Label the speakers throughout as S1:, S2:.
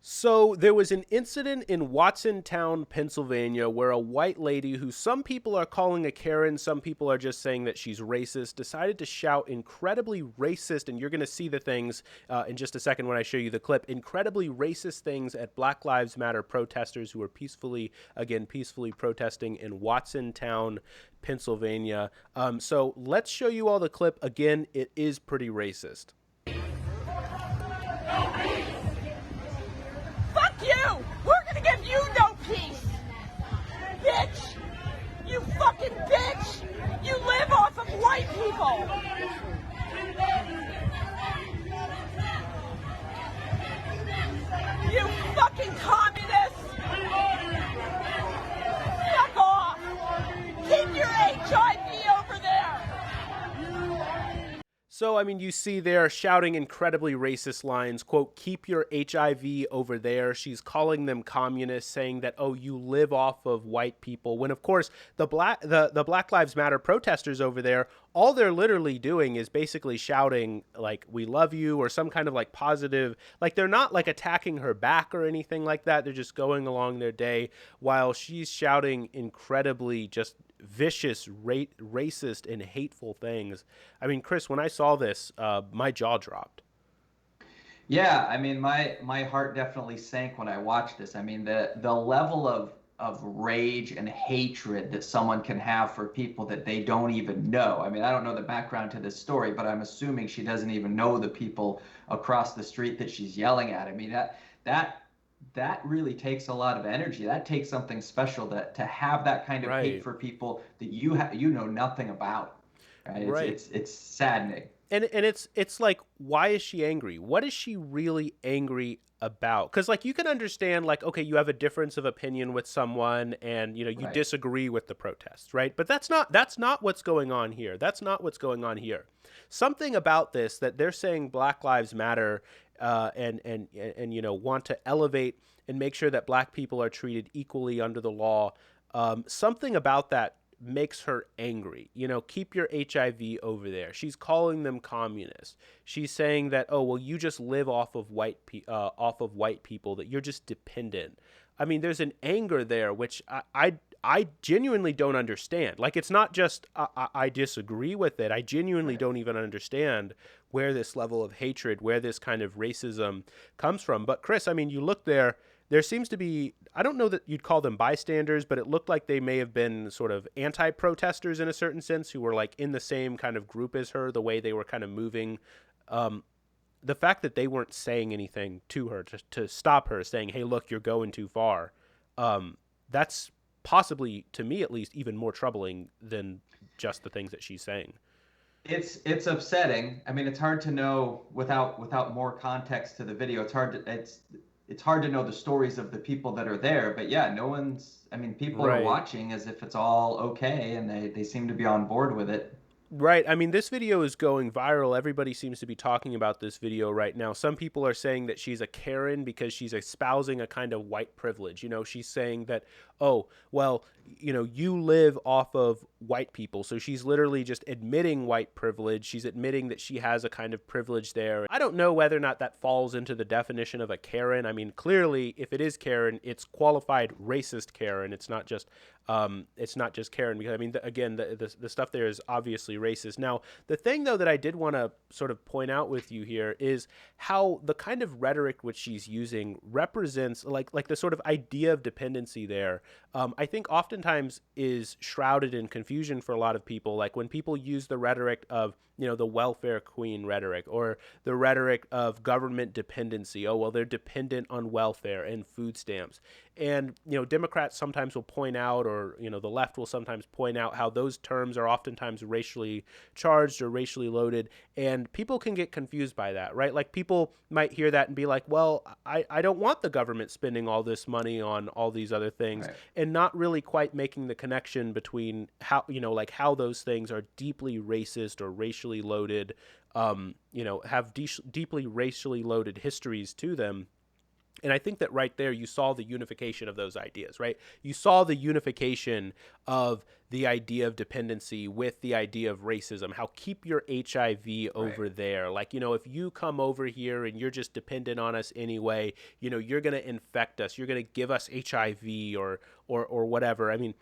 S1: So there was an incident in Watsontown, Pennsylvania, where a white lady, who some people are calling a Karen, some people are just saying that she's racist, decided to shout incredibly racist, and you're going to see the things in just a second when I show you the clip, incredibly racist things at Black Lives Matter protesters who are peacefully protesting in Watsontown, Pennsylvania. So let's show you all the clip. Again, it is pretty racist.
S2: Fuck you! We're gonna give you no peace! Bitch! You fucking bitch! You live off of white people! You fucking communists! Fuck off! Keep your HIV over there!
S1: So, I mean, you see there shouting incredibly racist lines, quote, keep your HIV over there. She's calling them communists, saying that, oh, you live off of white people. When, of course, the Black Lives Matter protesters over there, all they're literally doing is basically shouting, like, we love you, or some kind of, like, positive, like, they're not, like, attacking her back or anything like that. They're just going along their day while she's shouting incredibly just vicious, racist, and hateful things. I mean, Chris, when I saw this, my jaw dropped.
S3: Yeah, I mean, my heart definitely sank when I watched this. I mean, the level of rage and hatred that someone can have for people that they don't even know. I mean, I don't know the background to this story, but I'm assuming she doesn't even know the people across the street that she's yelling at. I mean, that really takes a lot of energy. That takes something special to have that kind of hate
S1: Right.
S3: for people that you know nothing about. Right?
S1: Right.
S3: It's saddening.
S1: And it's like, why is she angry? What is she really angry about? Because, like, you can understand, like, okay, you have a difference of opinion with someone, and you
S3: Right.
S1: disagree with the protests, right? But that's not what's going on here. That's not what's going on here. Something about this, that they're saying Black Lives Matter, and want to elevate and make sure that black people are treated equally under the law. Something about that makes her angry. Keep your HIV over there. She's calling them communists. She's saying that, oh, well, you just live off of white people, that you're just dependent. I mean, there's an anger there which I genuinely don't understand. Like, it's not just I disagree with it. I genuinely
S3: Right.
S1: don't even understand where this level of hatred, where this kind of racism comes from. But Chris, I mean, you look there. There seems to be, I don't know that you'd call them bystanders, but it looked like they may have been sort of anti-protesters in a certain sense, who were like in the same kind of group as her, the way they were kind of moving. Um, the fact that they weren't saying anything to her to stop her, saying, hey, look, you're going too far. That's possibly, to me at least, even more troubling than just the things that she's saying.
S3: It's upsetting. I mean, it's hard to know without more context to the video. It's hard to know the stories of the people that are there. But yeah, no one's. I mean, people are
S1: Right.
S3: watching as if it's all okay, and they seem to be on board with it.
S1: Right. I mean, this video is going viral. Everybody seems to be talking about this video right now. Some people are saying that she's a Karen because she's espousing a kind of white privilege. She's saying that, oh, well, you live off of white people. So she's literally just admitting white privilege. She's admitting that she has a kind of privilege there. I don't know whether or not that falls into the definition of a Karen. I mean, clearly, if it is Karen, it's qualified racist Karen. It's not just Karen, because I mean, again, the stuff there is obviously racist. Now, the thing though that I did want to sort of point out with you here is how the kind of rhetoric which she's using represents like the sort of idea of dependency there. I think oftentimes is shrouded in confusion for a lot of people. Like when people use the rhetoric of the welfare queen rhetoric, or the rhetoric of government dependency. Oh, well, they're dependent on welfare and food stamps. And, Democrats sometimes will point out, or, the left will sometimes point out how those terms are oftentimes racially charged or racially loaded. And people can get confused by that, right? Like people might hear that and be like, well, I don't want the government spending all this money on all these other things,
S3: Right.
S1: and not really quite making the connection between how, like how those things are deeply racist or racially loaded, have deeply racially loaded histories to them. And I think that right there you saw the unification of those ideas, right? You saw the unification of the idea of dependency with the idea of racism, how keep your HIV over there. Like, if you come over here and you're just dependent on us anyway, you're going to infect us. You're going to give us HIV or whatever. I mean,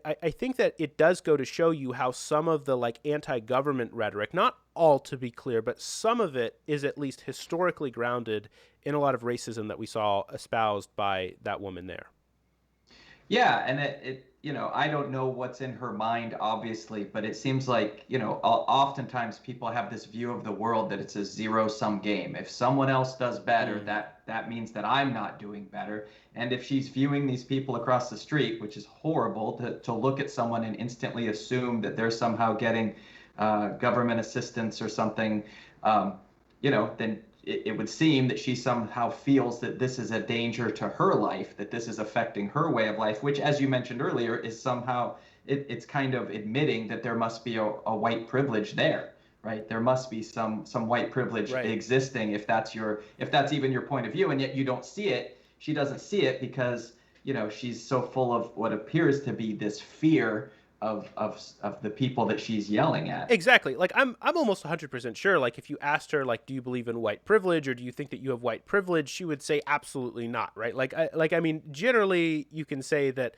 S1: I think that it does go to show you how some of the like anti-government rhetoric, not all to be clear, but some of it is at least historically grounded in a lot of racism that we saw espoused by that woman there.
S3: Yeah, and I don't know what's in her mind, obviously, but it seems like, oftentimes people have this view of the world that it's a zero-sum game. If someone else does better, that means that I'm not doing better. And if she's viewing these people across the street, which is horrible to look at someone and instantly assume that they're somehow getting government assistance or something, then it would seem that she somehow feels that this is a danger to her life, that this is affecting her way of life, which, as you mentioned earlier, is somehow it's kind of admitting that there must be a white privilege there, right? There must be some white privilege existing if that's even your point of view, and yet you don't see it. She doesn't see it because she's so full of what appears to be this fear of the people that she's yelling at.
S1: Exactly. Like I'm almost 100% sure, like if you asked her, like, do you believe in white privilege or do you think that you have white privilege, she would say absolutely not, right? I mean, generally you can say that,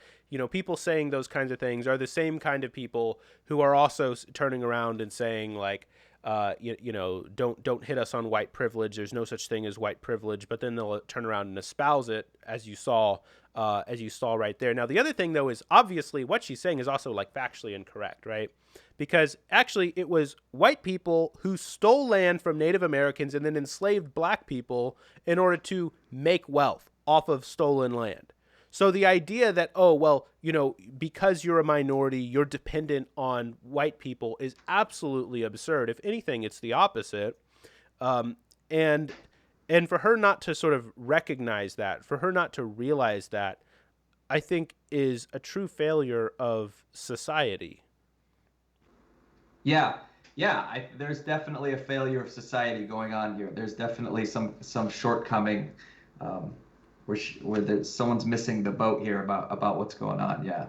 S1: people saying those kinds of things are the same kind of people who are also turning around and saying like, don't hit us on white privilege. There's no such thing as white privilege, but then they'll turn around and espouse it, as you saw right there. Now, the other thing, though, is obviously what she's saying is also like factually incorrect, right? Because actually it was white people who stole land from Native Americans and then enslaved black people in order to make wealth off of stolen land. So the idea that, oh, well, because you're a minority, you're dependent on white people is absolutely absurd. If anything, it's the opposite. And for her not to sort of recognize that, for her not to realize that, I think is a true failure of society.
S3: Yeah, yeah. There's definitely a failure of society going on here. There's definitely some shortcoming, where someone's missing the boat here about what's going on. Yeah.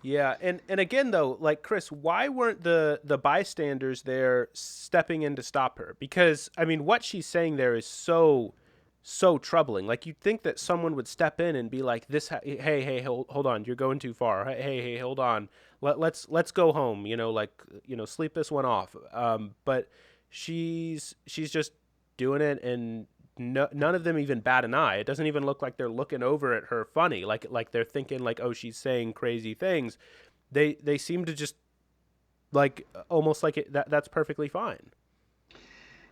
S1: Yeah, and again though, like Chris, why weren't the bystanders there stepping in to stop her? Because I mean, what she's saying there is so troubling. Like you'd think that someone would step in and be like, hey, hold on, you're going too far. Hey, hold on, let's go home. Sleep this one off. But she's just doing it, and none of them even bat an eye. It doesn't even look like they're looking over at her funny, like they're thinking like, oh, she's saying crazy things. They seem to just like almost like that's perfectly fine.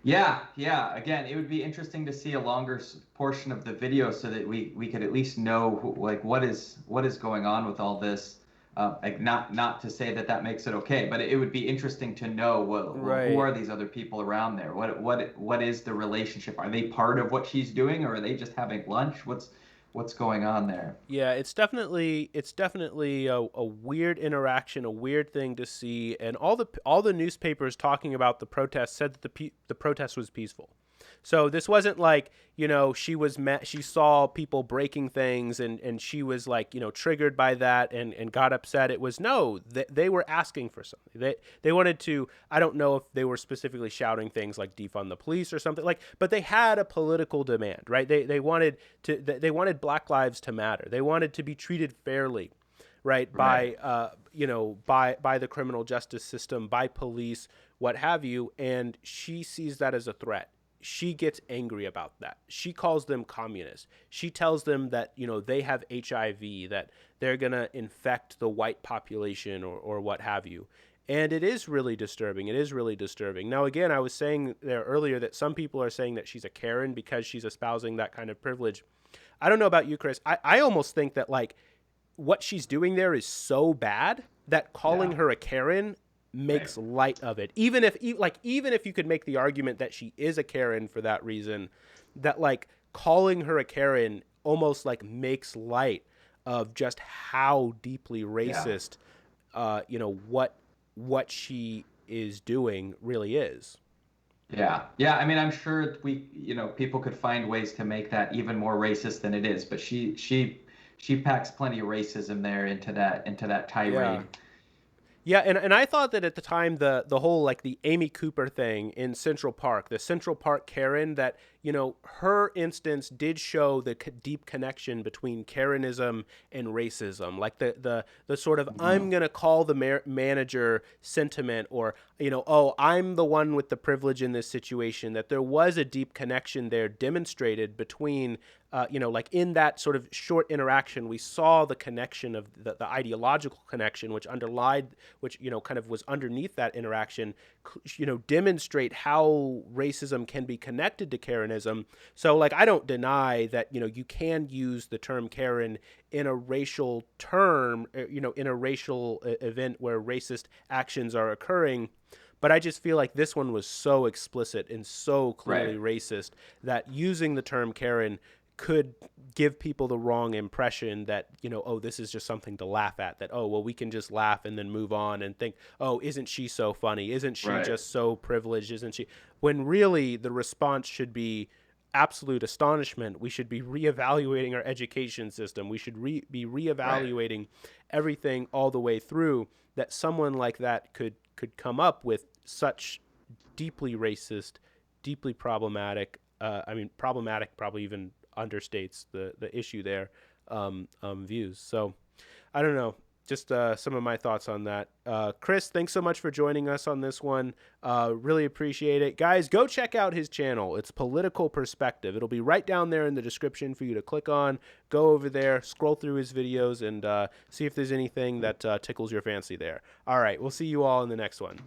S3: Yeah, yeah. Again, it would be interesting to see a longer portion of the video so that we could at least know like what is going on with all this. Like not to say that makes it okay, but it would be interesting to know who are these other people around there? What is the relationship? Are they part of what she's doing, or are they just having lunch? What's going on there?
S1: Yeah, it's definitely a weird interaction, a weird thing to see, and all the newspapers talking about the protest said that the protest was peaceful. So this wasn't like, she saw people breaking things and she was like, triggered by that and got upset. It was they were asking for something. They wanted to, I don't know if they were specifically shouting things like defund the police or something like, but they had a political demand, right? They wanted Black lives to matter. They wanted to be treated fairly, right? By the criminal justice system, by police, what have you. And she sees that as a threat. She gets angry about that. She calls them communists. She tells them that, they have HIV, that they're going to infect the white population or what have you. And it is really disturbing. It is really disturbing. Now, again, I was saying there earlier that some people are saying that she's a Karen because she's espousing that kind of privilege. I don't know about you, Chris. I almost think that, like, what she's doing there is so bad that calling her a Karen makes light of it. Even if you could make the argument that she is a Karen for that reason, that like calling her a Karen almost like makes light of just how deeply racist what she is doing really is.
S3: Yeah. Yeah. I mean, I'm sure people could find ways to make that even more racist than it is, but she packs plenty of racism there into that
S1: Yeah.
S3: tirade.
S1: Yeah, and I thought that at the time the whole like the Amy Cooper thing in Central Park, the Central Park Karen, that her instance did show the deep connection between Karenism and racism, like the sort of
S3: Mhm.
S1: I'm gonna call the manager sentiment, or oh, I'm the one with the privilege in this situation. That there was a deep connection there demonstrated between like in that sort of short interaction, we saw the connection of the ideological connection, which underlied, which, kind of was underneath that interaction, demonstrate how racism can be connected to Karenism. So, like, I don't deny that, you can use the term Karen in a racial term, in a racial event where racist actions are occurring. But I just feel like this one was so explicit and so clearly
S3: Right.
S1: racist that using the term Karen could give people the wrong impression that, oh, this is just something to laugh at, that, oh, well, we can just laugh and then move on and think, oh, isn't she so funny? Isn't she
S3: Right.
S1: just so privileged? Isn't she? When really the response should be absolute astonishment. We should be reevaluating our education system. We should be
S3: Right.
S1: reevaluating everything all the way through, that someone like that could come up with such deeply racist, deeply problematic. I mean, problematic probably even understates the issue there. Views. So I don't know. Just some of my thoughts on that. Chris, thanks so much for joining us on this one. Really appreciate it. Guys, go check out his channel. It's Political Perspective. It'll be right down there in the description for you to click on. Go over there, scroll through his videos, and see if there's anything that tickles your fancy there. All right, we'll see you all in the next one.